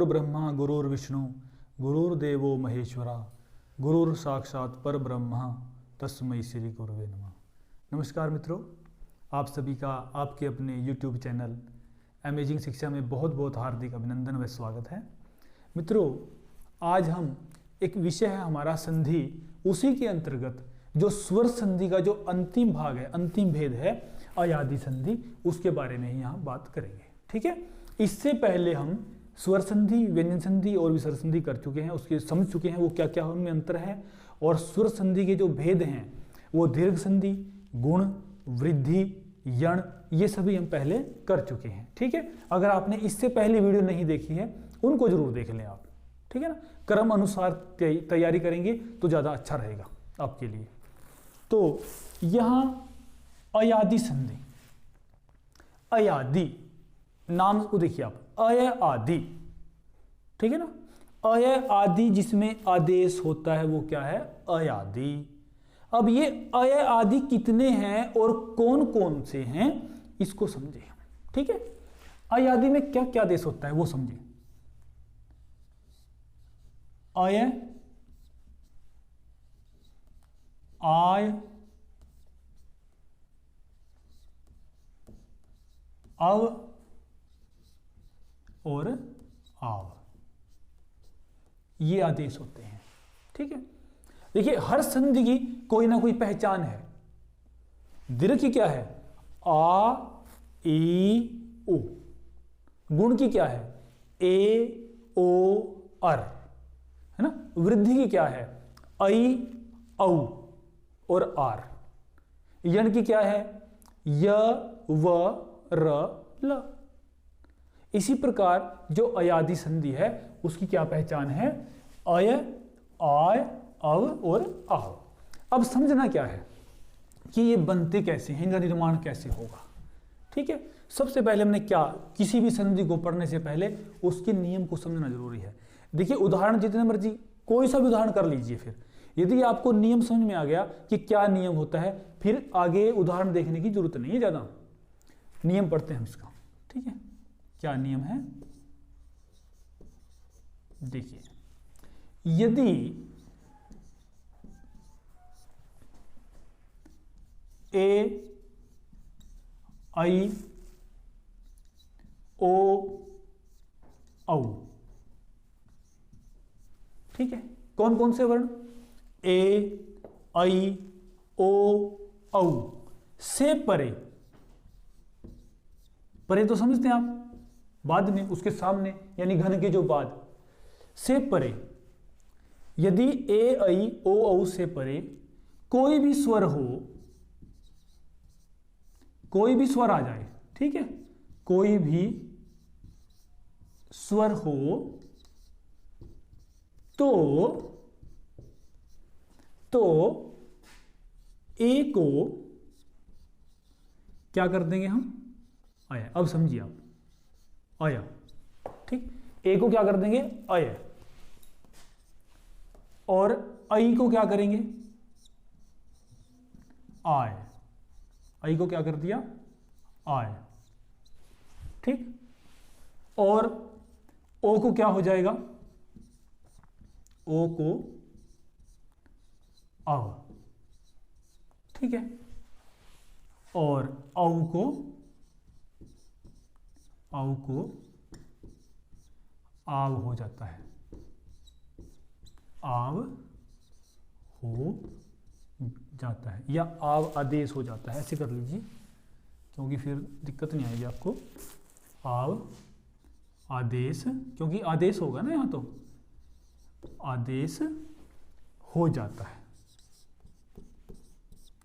ब्रह्मा गुरुर्विष्णु गुरुर्देवो महेश्वरा गुरुर साक्षात पर ब्रह्मा तस्मै श्री गुरुवे नमः। नमस्कार मित्रों, आप सभी का आपके अपने YouTube चैनल अमेजिंग शिक्षा में बहुत बहुत हार्दिक अभिनंदन व स्वागत है। मित्रों, आज हम एक विषय है हमारा संधि, उसी के अंतर्गत जो स्वर संधि का जो अंतिम भाग है, अंतिम भेद है अयादि संधि, उसके बारे में ही यहाँ बात करेंगे। ठीक है, इससे पहले हम स्वर संधि, व्यंजन संधि और विसर्ग संधि कर चुके हैं, उसके समझ चुके हैं वो क्या क्या उनमें अंतर है। और स्वर संधि के जो भेद हैं वो दीर्घ संधि, गुण, वृद्धि, यण, ये सभी हम पहले कर चुके हैं। ठीक है, अगर आपने इससे पहले वीडियो नहीं देखी है उनको जरूर देख लें आप। ठीक है ना, क्रम अनुसार तैयारी करेंगे तो ज़्यादा अच्छा रहेगा आपके लिए। तो यहाँ अयादि संधि, अयादि नाम को देखिए आप, अय आदि। ठीक है ना, अय आदि जिसमें आदेश होता है वो क्या है, अयादि। अब ये अय आदि कितने हैं और कौन कौन से हैं इसको समझे हम। ठीक है, अयादि में क्या क्या आदेश होता है वो समझे। अय, आय, अव और आव, ये आदेश होते हैं। ठीक है, देखिए हर संधि की कोई ना कोई पहचान है। दीर्घ की क्या है, आ, ई, ओ। गुण की क्या है, ए, ओ, अर, है ना। वृद्धि की क्या है, ऐ, औ और आर। यण की क्या है, य, व, र, ल। इसी प्रकार जो अयादि संधि है उसकी क्या पहचान है, अय, आय, अव और आव। अब समझना क्या है कि ये बनते कैसे हैं, इनका निर्माण कैसे होगा। ठीक है, सबसे पहले हमने क्या, किसी भी संधि को पढ़ने से पहले उसके नियम को समझना जरूरी है। देखिए उदाहरण जितने मर्जी कोई सा भी उदाहरण कर लीजिए, फिर यदि आपको नियम समझ में आ गया कि क्या नियम होता है, फिर आगे उदाहरण देखने की जरूरत नहीं है ज्यादा। नियम पढ़ते हैं हम इसका। ठीक है, क्या नियम है, देखिए यदि ए, आई, ओ, औ। ठीक है, कौन कौन से वर्ण, ए, आई, ओ, औ से परे, परे तो समझते हैं आप, बाद में उसके सामने यानी घन के जो बाद, से परे यदि ए, आई, ओ, औ से परे कोई भी स्वर हो, कोई भी स्वर आ जाए। ठीक है, कोई भी स्वर हो तो ए को क्या कर देंगे हम, आया। अब समझिए आप, आया। ठीक, ए को क्या कर देंगे, अय। और आई को क्या करेंगे, आय। आई को क्या कर दिया, आय। ठीक, और ओ को क्या हो जाएगा, ओ को अव। ठीक है, और औ को आव हो जाता है, आव हो जाता है या आव आदेश हो जाता है, ऐसे कर लीजिए क्योंकि फिर दिक्कत नहीं आएगी आपको। आव आदेश, क्योंकि आदेश होगा ना, यहां तो आदेश हो जाता है।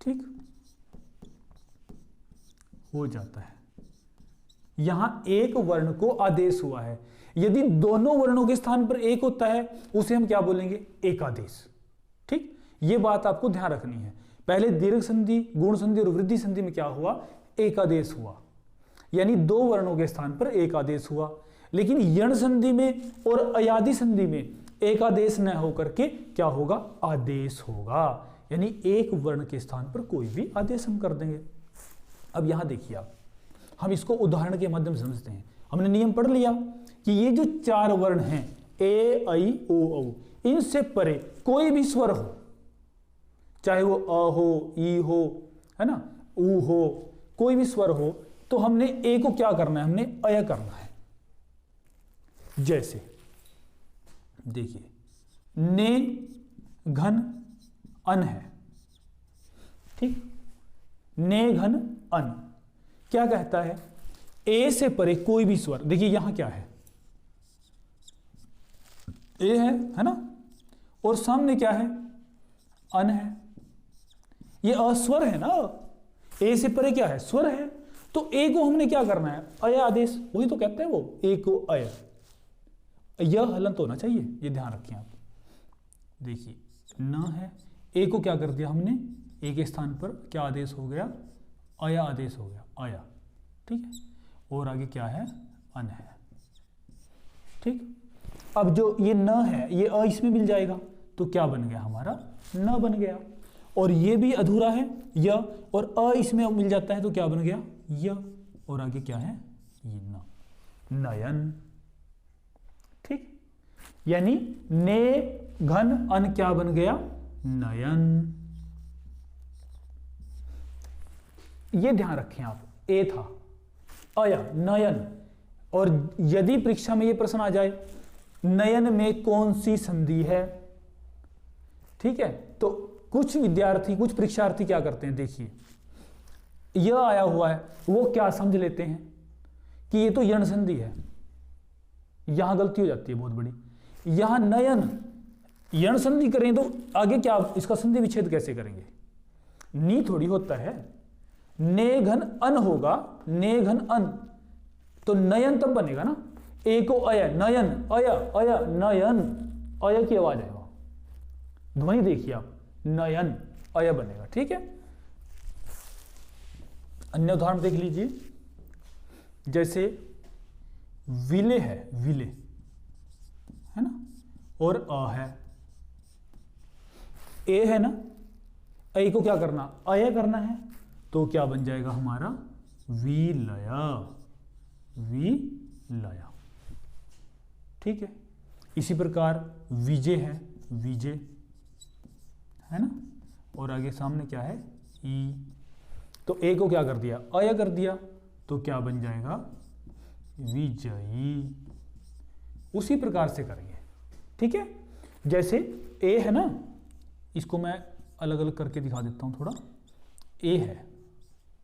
ठीक, हो जाता है। यहां एक वर्ण को आदेश हुआ है, यदि दोनों वर्णों के स्थान पर एक होता है उसे हम क्या बोलेंगे, एकादेश। ठीक, यह बात आपको ध्यान रखनी है। पहले दीर्घ संधि, गुण संधि और वृद्धि संधि में क्या हुआ, एकादेश हुआ, यानी दो वर्णों के स्थान पर एक आदेश हुआ। लेकिन यण संधि में और अयादि संधि में एकादेश न होकर के क्या होगा, आदेश होगा, यानी एक वर्ण के स्थान पर कोई भी आदेश हम कर देंगे। अब यहां देखिए आप, हम इसको उदाहरण के माध्यम से समझते हैं। हमने नियम पढ़ लिया कि ये जो 4 वर्ण हैं ए ऐ ओ औ, इनसे परे कोई भी स्वर हो, चाहे वो अ हो, ई हो, है ना, ऊ हो, कोई भी स्वर हो, तो हमने ए को क्या करना है, हमने अय करना है। जैसे देखिए ने घन अन है, ठीक, ने घन अन क्या कहता है, ए से परे कोई भी स्वर, देखिए यहां क्या है, ए है ना, और सामने क्या है, अन है, ये अस्वर है ना, ए से परे क्या है, स्वर है, तो ए को हमने क्या करना है, अय आदेश, वही तो कहते हैं वो, ए को अय, यह हलंत होना चाहिए, ये ध्यान रखें आप। देखिए न है, ए को क्या कर दिया हमने, ए के स्थान पर क्या आदेश हो गया, अया आदेश हो गया, अया, ठीक है, और आगे क्या है, अन है, ठीक। अब जो ये न है, ये अ इसमें मिल जाएगा, तो क्या बन गया हमारा, न बन गया, और ये भी अधूरा है य, और अ इसमें मिल जाता है तो क्या बन गया, य, और आगे क्या है, ये न, नयन, ठीक। यानी ने घन अन क्या बन गया, नयन। ये ध्यान रखें आप, ए था, अया, नयन, और यदि परीक्षा में ये प्रश्न आ जाए नयन में कौन सी संधि है, ठीक है, तो कुछ विद्यार्थी, कुछ परीक्षार्थी क्या करते हैं, देखिए यह आया हुआ है, वो क्या समझ लेते हैं कि ये तो यण संधि है, यहां गलती हो जाती है बहुत बड़ी, यहां नयन यण संधि करें तो आगे क्या, इसका संधि विच्छेद कैसे करेंगे, नी थोड़ी होता है, ने घन अन होगा, ने घन अन, तो नयन तब बनेगा ना, ए को अय, नयन, अय, अय, नयन, अय की आवाज है वहां, ध्वनि देखिए आप, नयन, अय बनेगा, ठीक है। अन्य उदाहरण देख लीजिए, जैसे विले है, विले है ना, और अ है, ए है ना, ए को क्या करना, अय करना है, तो क्या बन जाएगा हमारा, विलया, विलया, ठीक है। इसी प्रकार विजय है, विजय है ना, और आगे सामने क्या है, ई, तो ए को क्या कर दिया, अय कर दिया, तो क्या बन जाएगा, विजयी। उसी प्रकार से करेंगे, ठीक है। जैसे ए है ना, इसको मैं अलग अलग करके दिखा देता हूं थोड़ा, ए है,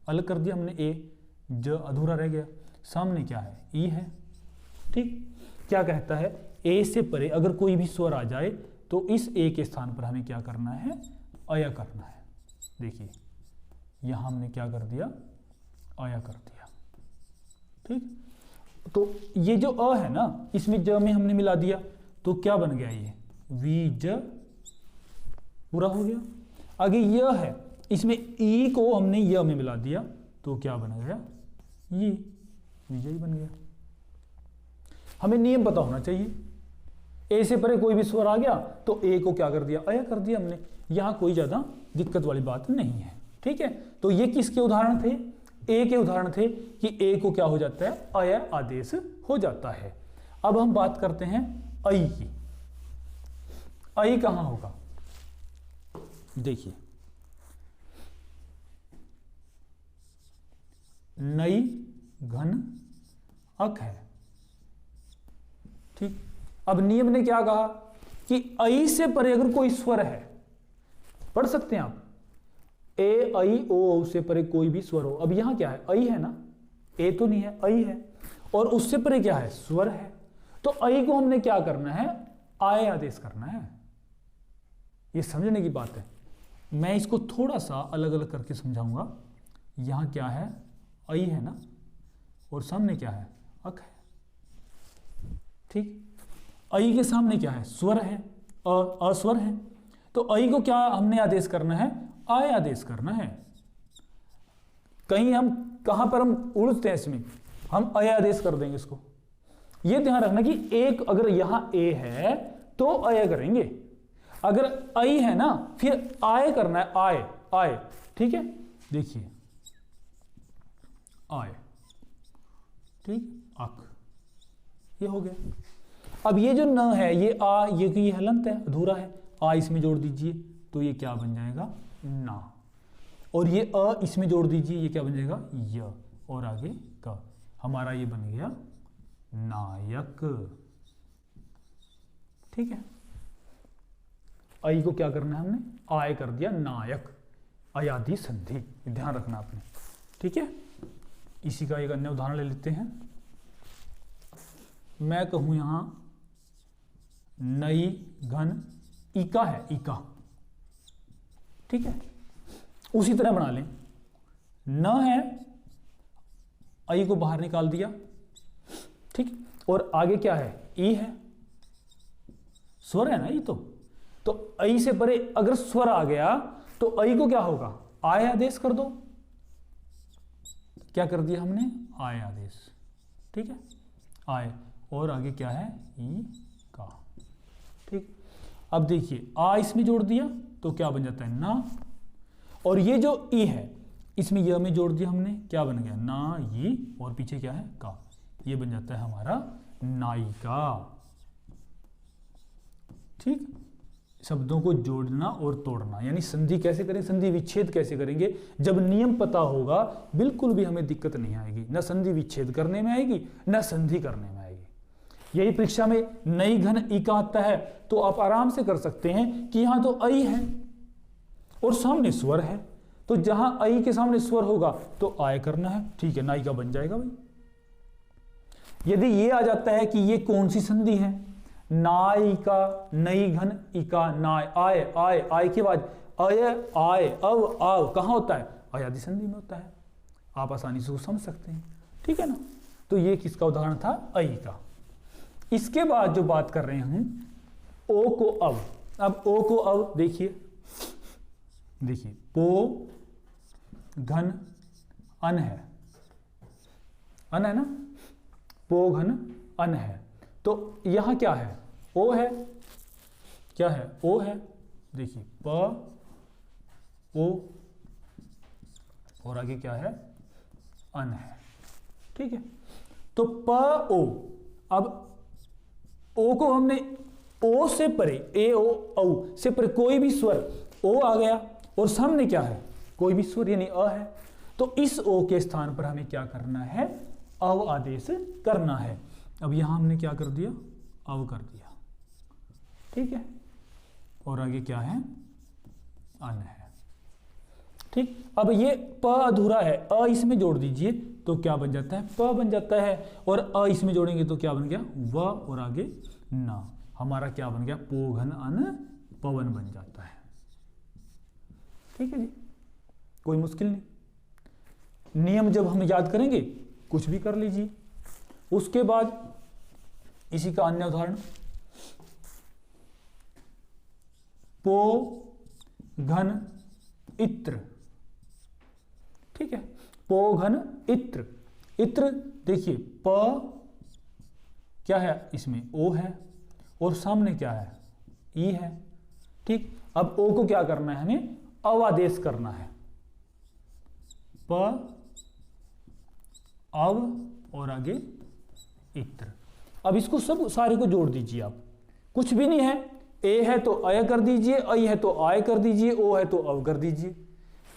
अलग कर दिया हमने, ए ज अधूरा रह गया, सामने क्या है, ई है, ठीक। क्या कहता है, ए से परे अगर कोई भी स्वर आ जाए तो इस ए के स्थान पर हमें क्या करना है, अय करना है। देखिए यहां हमने क्या कर दिया, अय कर दिया, ठीक। तो ये जो अ है ना, इसमें ज में हमने मिला दिया, तो क्या बन गया, ये विज, पूरा हो गया। आगे य है, इसमें ई को हमने य में मिला दिया, तो क्या बन गया, ये विजय बन गया। हमें नियम पता होना चाहिए, ए से परे कोई भी स्वर आ गया तो ए को क्या कर दिया, अय कर दिया हमने, यहां कोई ज्यादा दिक्कत वाली बात नहीं है, ठीक है। तो ये किसके उदाहरण थे, ए के उदाहरण थे कि ए को क्या हो जाता है, अय आदेश हो जाता है। अब हम बात करते हैं ऐ की, ऐ कहां होगा, देखिए नई घन अक है, ठीक। अब नियम ने क्या कहा कि ऐ से परे अगर कोई स्वर है, पढ़ सकते हैं आप, ए ऐ ओ से परे कोई भी स्वर हो, अब यहां क्या है, ऐ है ना, ए तो नहीं है, ऐ है, और उससे परे क्या है, स्वर है, तो ऐ को हमने क्या करना है, आय आदेश करना है। ये समझने की बात है, मैं इसको थोड़ा सा अलग अलग करके समझाऊंगा। यहां क्या है, ऐ है ना, और सामने क्या है, अक है, ठीक। ऐ के सामने क्या है, स्वर है, अस्वर है, तो ऐ को क्या हमने आदेश करना है, आय आदेश करना है। कहीं हम कहां पर हम उलझते हैं इसमें, हम अय आदेश कर देंगे इसको। यह ध्यान रखना कि एक अगर यहां ए है तो अय करेंगे, अगर ऐ है ना फिर आय करना है, आय आय, ठीक है। देखिए आय, ठीक, अक, ये हो गया। अब ये जो न है ये आ, ये हलंत है, अधूरा है, आ इसमें जोड़ दीजिए तो ये क्या बन जाएगा, ना। और ये अ इसमें जोड़ दीजिए, ये क्या बन जाएगा, य। और आगे क, हमारा ये बन गया नायक। ठीक है, आई को क्या करना है हमने, आय कर दिया नायक, अयादि संधि, ध्यान रखना आपने। ठीक है, इसी का एक अन्य उदाहरण ले लेते हैं। मैं कहूं यहां नई घन इका है, इका। ठीक है, उसी तरह बना लें, न है, आई को बाहर निकाल दिया। ठीक, और आगे क्या है, ई है, स्वर है ना ये तो आई से परे अगर स्वर आ गया तो आई को क्या होगा, आय आदेश कर दो। क्या कर दिया हमने, आय आदेश। ठीक है, आय, और आगे क्या है, ई का। ठीक, अब देखिए आ इसमें जोड़ दिया तो क्या बन जाता है, ना। और ये जो ई है इसमें य में जोड़ दिया हमने, क्या बन गया, ना ई, और पीछे क्या है, का। ये बन जाता है हमारा नायिका। ठीक, शब्दों को जोड़ना और तोड़ना, यानी संधि कैसे करें, संधि विच्छेद कैसे करेंगे, जब नियम पता होगा बिल्कुल भी हमें दिक्कत नहीं आएगी, न संधि विच्छेद करने में आएगी न संधि करने में आएगी। यही परीक्षा में नई घन इका आता है तो आप आराम से कर सकते हैं कि यहां तो आई है और सामने स्वर है, तो जहां आई के सामने स्वर होगा तो आय करना है। ठीक है, नायिका बन जाएगा भाई। यदि ये आ जाता है कि ये कौन सी संधि है, नायिका, नई घन इका, नाय, आय, आय, आय के बाद अय, आय, अव, आव कहां होता है, अयादि संधि में होता है। आप आसानी से समझ सकते हैं। ठीक है ना, तो ये किसका उदाहरण था, अई का। इसके बाद जो बात कर रहे हैं हम, ओ को अव। अब ओ को अव देखिए, देखिए पो घन अन है, अन है ना, पो घन अन है, तो यहां क्या है, ओ है, क्या है, ओ है। देखिए प, ओ, और आगे क्या है, अन है। ठीक है, तो प ओ, अब ओ को हमने ओ से परे, ए ओ औ से परे कोई भी स्वर ओ आ गया और सामने क्या है, कोई भी स्वर यानी अ है, तो इस ओ के स्थान पर हमें क्या करना है, अव आदेश करना है। अब यहां हमने क्या कर दिया, अव कर दिया। ठीक है, और आगे क्या है, अन है। ठीक, अब ये प अधूरा है, अ इसमें जोड़ दीजिए तो क्या बन जाता है, प बन जाता है, और अ इसमें जोड़ेंगे तो क्या बन गया, व, और आगे ना। हमारा क्या बन गया, पोघन अन पवन बन जाता है। ठीक है जी, कोई मुश्किल नहीं। नियम जब हम याद करेंगे कुछ भी कर लीजिए। उसके बाद इसी का अन्य उदाहरण, पो घन इत्र। ठीक है, पो घन इत्र, इत्र देखिए प क्या है, इसमें ओ है और सामने क्या है, ई है। ठीक, अब ओ को क्या करना है, हमें अवादेश करना है, प अव और आगे इत्र। अब इसको सब सारे को जोड़ दीजिए आप, कुछ भी नहीं है, ए है तो अय कर दीजिए, आई है तो आय कर दीजिए, ओ है तो अव कर दीजिए।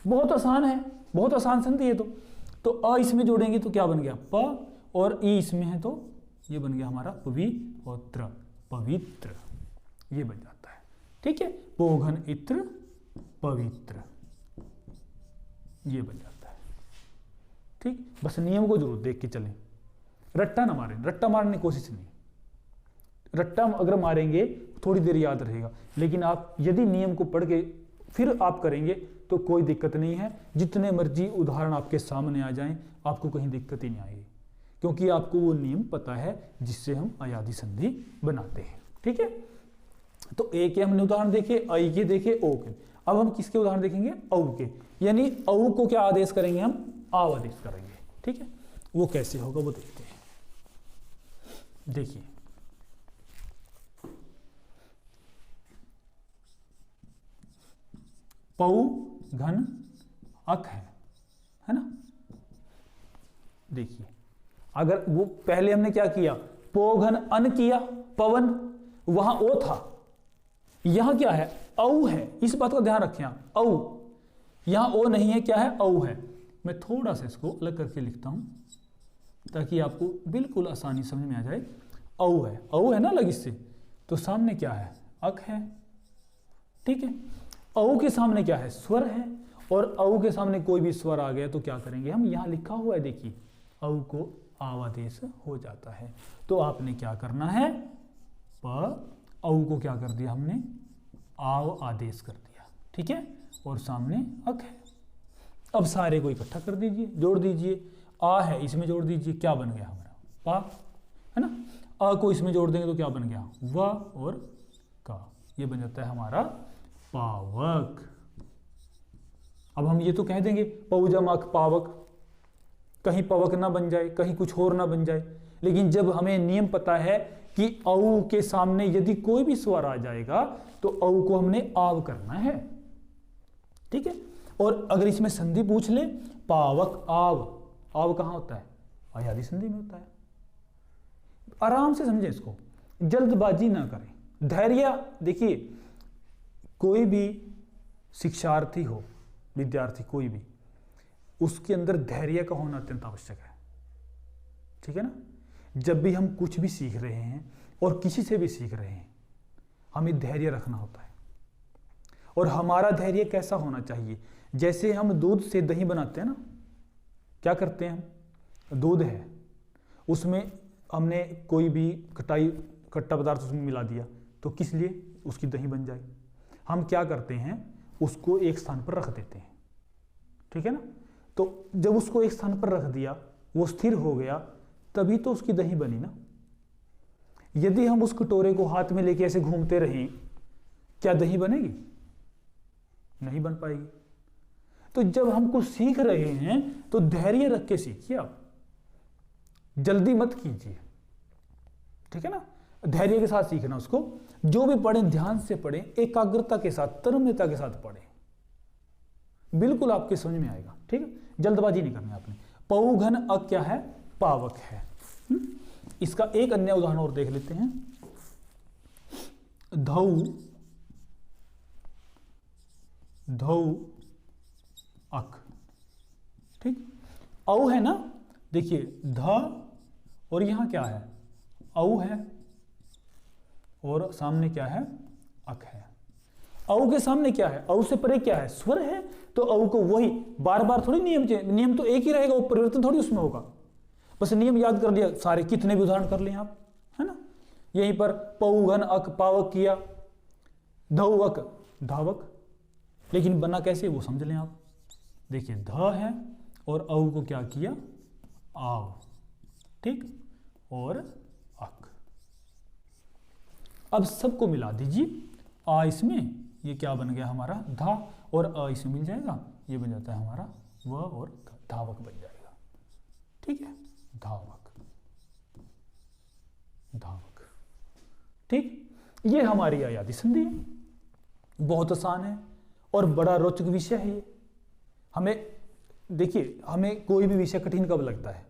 बहुत आसान है, बहुत आसान संधि है। तो अ इसमें जोड़ेंगे तो क्या बन गया, प, और ई इसमें है तो ये बन गया हमारा पवित्र, पवित्र, ये बन जाता है। ठीक है, पोघन इत्र पवित्र, ये बन जाता है। ठीक, बस नियम को जरूर देख के चलें, रट्टा ना मारें, रट्टा मारने की कोशिश नहीं। रट्टा अगर मारेंगे थोड़ी देर याद रहेगा, लेकिन आप यदि नियम को पढ़ के फिर आप करेंगे तो कोई दिक्कत नहीं है। जितने मर्जी उदाहरण आपके सामने आ जाएं, आपको कहीं दिक्कत ही नहीं आएगी, क्योंकि आपको वो नियम पता है जिससे हम अयादि संधि बनाते हैं। ठीक है, तो ए के हमने उदाहरण देखे, आई के देखे, ओ के। अब हम किसके उदाहरण देखेंगे, औ के, यानी औ को क्या आदेश करेंगे, हम आव आदेश करेंगे। ठीक है, वो कैसे होगा वो देखते हैं। देखिए पौ घन अक है ना। देखिए अगर वो पहले हमने क्या किया, पोघन अन किया, पवन, वहां ओ था। यहां क्या है? औ है। इस बात का ध्यान रखें आप, औ। यहां ओ नहीं है, क्या है? औ है। मैं थोड़ा सा इसको अलग करके लिखता हूं ताकि आपको बिल्कुल आसानी समझ में आ जाए। औ है, औ है ना अलग इससे, तो सामने क्या है? अक है। ठीक है, औ के सामने क्या है? स्वर है। और औ के सामने कोई भी स्वर आ गया तो क्या करेंगे हम? यहां लिखा हुआ है देखिए, औ को आवादेश हो जाता है। तो आपने क्या करना है? औ को क्या कर दिया हमने? आव आदेश कर दिया। ठीक है, और सामने अक है। अब सारे को इकट्ठा कर दीजिए, जोड़ दीजिए। आ है, इसमें जोड़ दीजिए, क्या बन गया हमारा? पा, है ना। अ को इसमें जोड़ देंगे तो क्या बन गया? व और का। ये बन जाता है हमारा पावक। अब हम ये तो कह देंगे पौजम अक पावक, कहीं पवक ना बन जाए, कहीं कुछ और ना बन जाए। लेकिन जब हमें नियम पता है कि औ के सामने यदि कोई भी स्वर आ जाएगा तो औ को हमने आव करना है। ठीक है, और अगर इसमें संधि पूछ ले, पावक आव, आव कहां होता है? अयादि संधि में होता है। आराम से समझे इसको, जल्दबाजी ना करें, धैर्य। देखिए, कोई भी शिक्षार्थी हो, विद्यार्थी कोई भी, उसके अंदर धैर्य का होना अत्यंत आवश्यक है। ठीक है ना। जब भी हम कुछ भी सीख रहे हैं और किसी से भी सीख रहे हैं, हमें धैर्य रखना होता है। और हमारा धैर्य कैसा होना चाहिए? जैसे हम दूध से दही बनाते हैं ना, क्या करते हैं हम? दूध है, उसमें हमने कोई भी खट्टा पदार्थ उसमें मिला दिया, तो किस लिए? उसकी दही बन जाए। हम क्या करते हैं? उसको एक स्थान पर रख देते हैं। ठीक है ना। तो जब उसको एक स्थान पर रख दिया, वो स्थिर हो गया, तभी तो उसकी दही बनी ना। यदि हम उस कटोरे को हाथ में लेके ऐसे घूमते रहें, क्या दही बनेगी? नहीं बन पाएगी। तो जब हम कुछ सीख रहे हैं तो धैर्य रख के सीखिए, आप जल्दी मत कीजिए। ठीक है ना, धैर्य के साथ सीखना उसको। जो भी पढ़ें ध्यान से पढ़ें, एकाग्रता के साथ, तन्मयता के साथ पढ़ें, बिल्कुल आपके समझ में आएगा। ठीक है, जल्दबाजी नहीं करनी आपने। पौघन अ क्या है? पावक है। इसका एक अन्य उदाहरण और देख लेते हैं। धौ, धौ अक। ठीक, औ है ना। देखिए ध और यहां क्या है? औ है, और सामने क्या है? अक है। औ के सामने क्या है? औ से परे क्या है? स्वर है। तो औ को वही बार बार थोड़ी नियम तो एक ही रहेगा, वो परिवर्तन थोड़ी उसमें होगा। बस नियम याद कर लिया, सारे कितने भी उदाहरण कर लें आप, है ना। यहीं पर पौघन अक पावक किया, धौवक धावक, लेकिन बना कैसे वो समझ लें आप। देखिए ध है और औ को क्या किया? आव। ठीक, और अक। अब सबको मिला दीजिए। आ इसमें, ये क्या बन गया हमारा? धा, और अ इसमें मिल जाएगा, ये बन जाता है हमारा व, और धावक बन जाएगा। ठीक है, धावक, धावक। ठीक, ये हमारी अयादि संधि है। बहुत आसान है और बड़ा रोचक विषय है ये। हमें देखिए, हमें कोई भी विषय कठिन कब लगता है?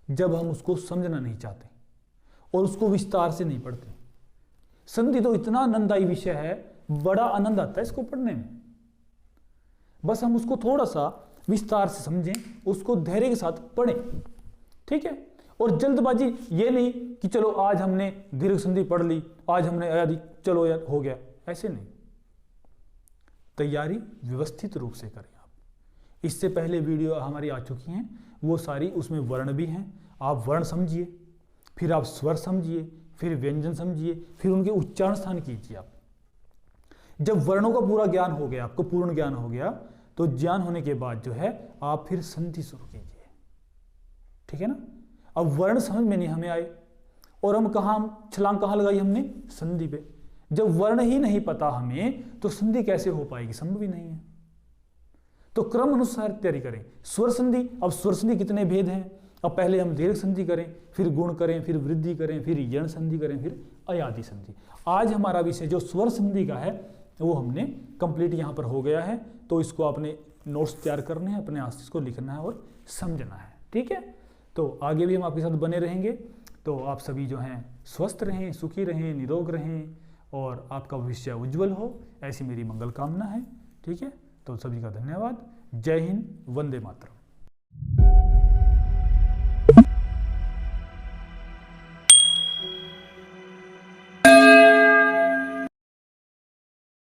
जब हम उसको समझना नहीं चाहते और उसको विस्तार से नहीं पढ़ते। संधि तो इतना आनंददायी विषय है, बड़ा आनंद आता है इसको पढ़ने में। बस हम उसको थोड़ा सा विस्तार से समझें, उसको धैर्य के साथ पढ़ें। ठीक है, और जल्दबाजी ये नहीं कि चलो आज हमने दीर्घ संधि पढ़ ली, आज हमने अयादि, चलो यार हो गया, ऐसे नहीं। तैयारी व्यवस्थित रूप से करें आप। इससे पहले वीडियो हमारी आ चुकी हैं, वो सारी, उसमें वर्ण भी हैं। आप वर्ण समझिए, फिर आप स्वर समझिए, फिर व्यंजन समझिए, फिर उनके उच्चारण स्थान कीजिए आप। जब वर्णों का पूरा ज्ञान हो गया, आपको पूर्ण ज्ञान हो गया, तो ज्ञान होने के बाद जो है आप फिर संधि शुरू कीजिए। ठीक है ना। अब वर्ण समझ में नहीं हमें आए, और हम छलांग कहाँ लगाई हमने? संधि पे। जब वर्ण ही नहीं पता हमें तो संधि कैसे हो पाएगी? संभव ही नहीं है। तो क्रम अनुसार तैयारी करें। स्वर संधि, अब स्वर संधि कितने भेद हैं? अब पहले हम दीर्घ संधि करें, फिर गुण करें, फिर वृद्धि करें, फिर यण संधि करें, फिर अयादि संधि। आज हमारा विषय जो स्वर संधि का है वो हमने कंप्लीट यहाँ पर हो गया है। तो इसको आपने नोट्स तैयार करने हैं, अपने हाथ से इसको लिखना है और समझना है। ठीक है, तो आगे भी हम आपके साथ बने रहेंगे। तो आप सभी जो हैं स्वस्थ रहें, सुखी रहें, निरोग रहें और आपका भविष्य उज्जवल हो, ऐसी मेरी मंगल कामना है। ठीक है, तो सभी का धन्यवाद। जय हिंद, वंदे मातरम।